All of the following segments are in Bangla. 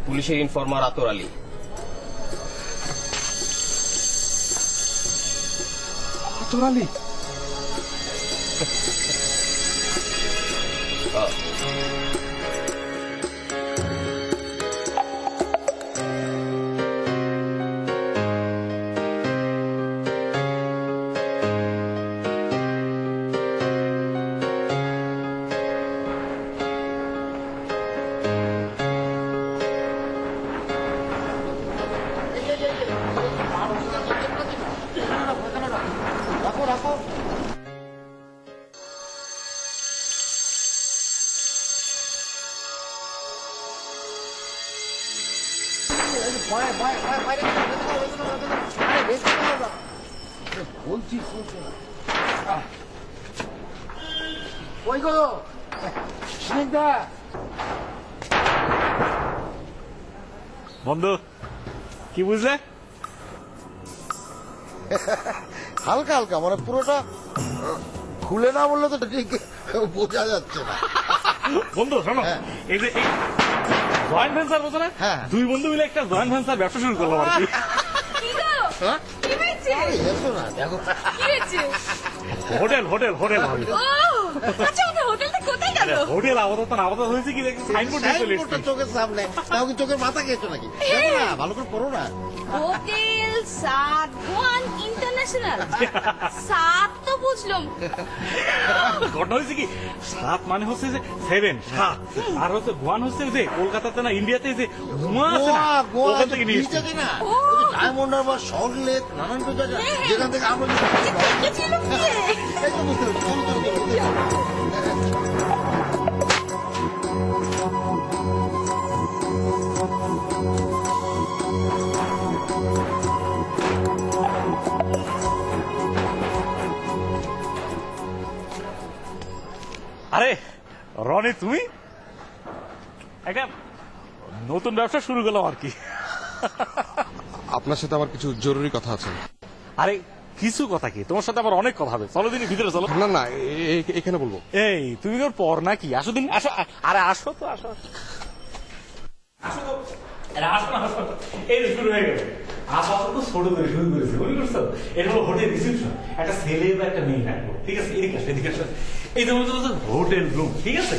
পুলিশের ইনফরমার আতর আলী। আতর আলী? বন্ধু কি বুঝলে? হালকা হালকা, মানে পুরোটা খুলে না বললে তো ঠিক বোঝা যাচ্ছে না। বন্ধু শোনো, এই যে জয়েন্ট ভেঞ্চার বোঝো না? দুই বন্ধু মিলে একটা জয়েন্ট ভেঞ্চার ব্যবসা শুরু করলাম আর কি। হোটেল হোটেল হোটেল হোটেল আপাতত হয়েছে কি সাইনবোর্ড চোখের সামনে, চোখের মাথা খেয়েছো নাকি? ভালো করে পড়ো না। হোটেল সাতওয়ান ইন্টারন্যাশনাল। সাত তো বুঝলাম, ঘটনা হয়েছে কি, সাত মানে হচ্ছে যে 7 সাত, আর হচ্ছে গোয়ান হচ্ছে যে কলকাতাতে না ইন্ডিয়াতে যে গোয়া আছে না, ওখান থেকে নিয়ে এসেছে না ডায়মন্ড হারবার, সল্ট লেক, নানান জায়গা যেখান থেকে আমরা আরে রনি, তুমি একটা নতুন ব্যবসা শুরু করলাম আর কি। আপনার সাথে আমার কিছু জরুরি কথা আছে। আরে কিছু কথা কি, তোমার সাথে আমার অনেক কথা হবে, চলো দিন ভিতরে চলো। না না, এখানে বলবো। এই তুমি ওর পর নাকি? আসো দিন, আসো। আরে আসো তো, আসো আসো তো, আসো না, আসো। এই শুরু হয়ে গেছে, আপাতত ছোট করে শুরু করেছে, বুঝতে পারছো? এটা হলো হোটেল রিসেপশন, একটা ছেলে বা একটা মেয়ে রাখবো, ঠিক আছে? এদিকে আসো, এদিকে আসো। এই যেমন হোটেল রুম, ঠিক আছে?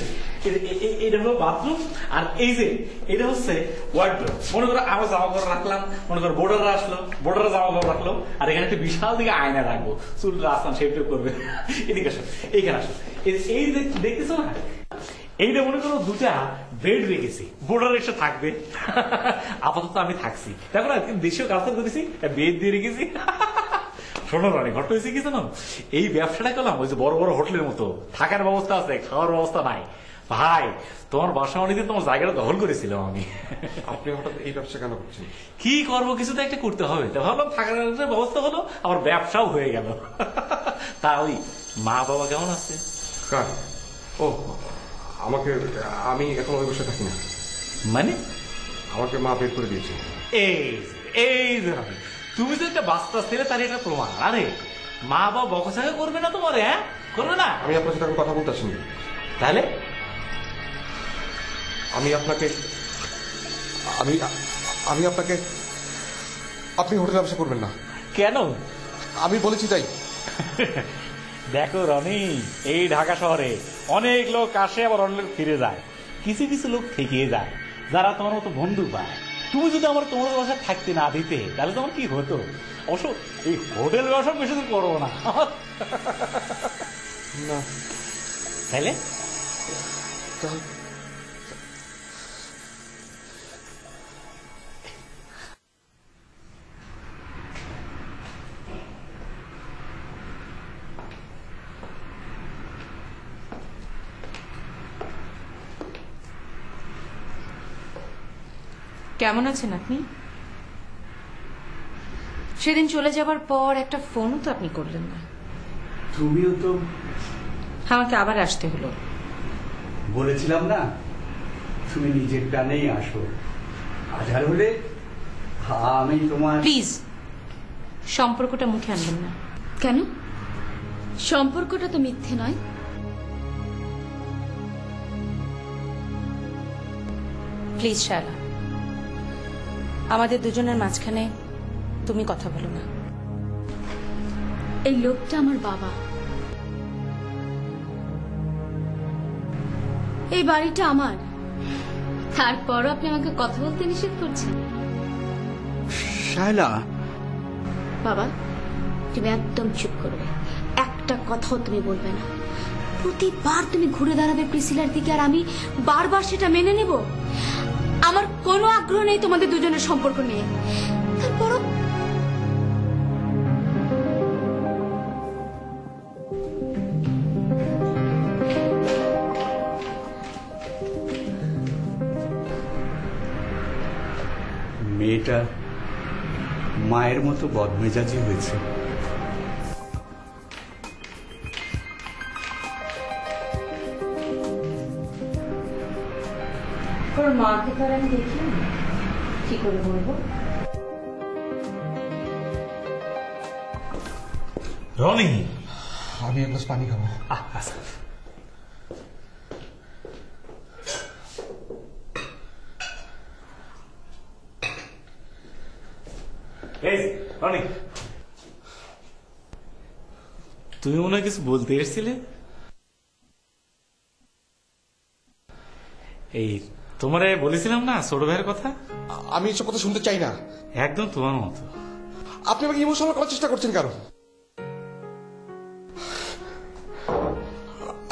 এটা হলো বাথরুম, আর এই যে এটা হচ্ছে ওয়ার্ডরোব। মনে করো আমার জামা কাপড় রাখলাম, মনে করো বোর্ডাররা আসলো, বোর্ডাররা জামা কাপড় রাখলো, আর এখানে একটা বিশাল দিকে আয়না রাখবো, চুলটা আসলাম শেপটেপ করবে। এদিকে আসো, এইখানে আসো। এই দেখতেছো না, এইটা মনে করো দুটা বেড রেখেছি, বোর্ডার এসে থাকবে। আপাতত আমি থাকছি, দেখো না দেশীয় কালচার করেছি, বেড দিয়ে রেখেছি। শোনো রানি, ঘটনা হয়েছে কি জানো, এই ব্যবসাটা করলাম ওই যে বড় বড় হোটেলের মতো, থাকার ব্যবস্থা আছে, খাওয়ার ব্যবস্থা নাই। ভাই তোমার বাসা অনেকদিন তোমার জায়গাটা দখল করেছিলাম আমি। আপনি হঠাৎ এই ব্যবসা কেন করছেন? কি করবো, কিছু তো একটা করতে হবে। তা ভাবলাম থাকার ব্যবস্থা হলো, আবার ব্যবসাও হয়ে গেল। তা ওই মা বাবা কেমন আছে? কার? ও আমাকে, আমি এখন ওই বসে থাকি না। মানে? আমাকে মা বের করে দিয়েছে। এই তুমি তো একটা বাচ্চা ছেলে, তার এটা প্রমাণ। আরে মা বাবা বকছাকে করবে না তোমার? হ্যাঁ করবে না? আমি আপনার সাথে কথা বলতে আসিনি। তাহলে আমি আপনাকে আপনি হোটেল ব্যবসা করবেন না। কেন? আমি বলেছি তাই। দেখো রনি, এই ঢাকা শহরে অনেক লোক আসে, আবার অনেক লোক ফিরে যায়, কিছু কিছু লোক থেকে যায় যারা তোমার মতো বন্ধু পায়। তুমি যদি আমার তোমার বাসায় থাকতে না দিতে, তাহলে তোমার কি হতো? অবশ্য এই হোটেল ব্যবসা বেশি দিন করবো না। তাহলে কেমন আছেন আপনি? সেদিন চলে যাবার পর একটা ফোনও তো আপনি করলেন না। তুমিও তো আমাকে আবার আসতে হলো। বলেছিলাম না তুমি নিজের টানেই আসো, আধার হলে আমি তোমার। প্লিজ সম্পর্কটা মুখে আনবেন না। কেন? সম্পর্কটা তো মিথ্যে নয়। প্লিজ শায়লা, আমাদের দুজনের মাঝখানে তুমি কথা বলো না। এই লোকটা আমার বাবা। এই বাড়িটা আমার, তারপরও আপনি আমাকে কথা বলতে নিষেধ করছেন। শায়লা, বাবা, তুমি একদম চুপ করবে, একটা কথাও তুমি বলবে না। প্রতিবার তুমি ঘুরে দাঁড়াবে প্রিসিলার দিকে, আর আমি বারবার সেটা মেনে নেব। আমার কোনো আগ্রহ নেই তোমাদের দুজনের সম্পর্ক নিয়ে। তারপরও মেয়েটা মায়ের মতো বদমেজাজি হয়েছে। ওর মাকে তো আর আমি দেখি কি করে বলবো। রনি, আমি এক গ্লাস পানি খাবো। আচ্ছা। এই রনি, তুমি মনে হয় কিছু বলতে এসেছিলে? এই তোমারে বলেছিলাম না ছোট ভাইয়ের কথা? আমি এসব কথা শুনতে চাই না। একদম তোমার মতো। আপনি আমাকে ইমোশনাল করার চেষ্টা করছেন কেন?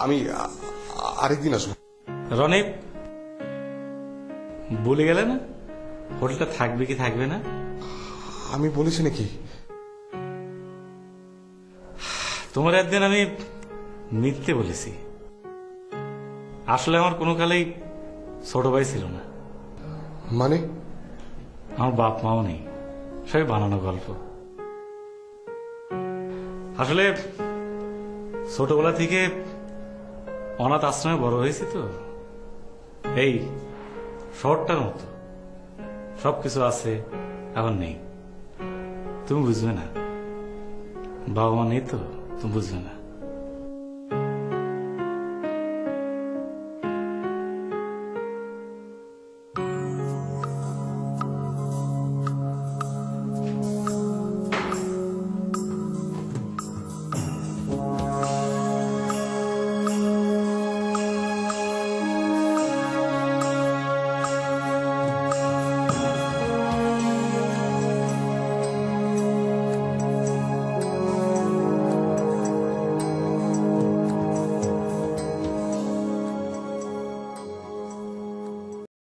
আমি আরেকদিন আসবো। রনি, বলে গেলে না হোটেলটা থাকবে কি থাকবে না? আমি বলেছি নাকি? তোমার একদিন আমি মিথ্যে বলেছি। আসলে আমার কোনো কালেই ছোট ভাই ছিল না। মানে? আমার বাপ মাও নেই, সবই বানানো গল্প। আসলে ছোটবেলা থেকে অনাথ আশ্রমে বড় হয়েছি তো, এই শহরটার মতো সবকিছু আছে, এখন নেই। তুমি বুঝবে না, বাবা মা নেই তো তুমি বুঝবে না।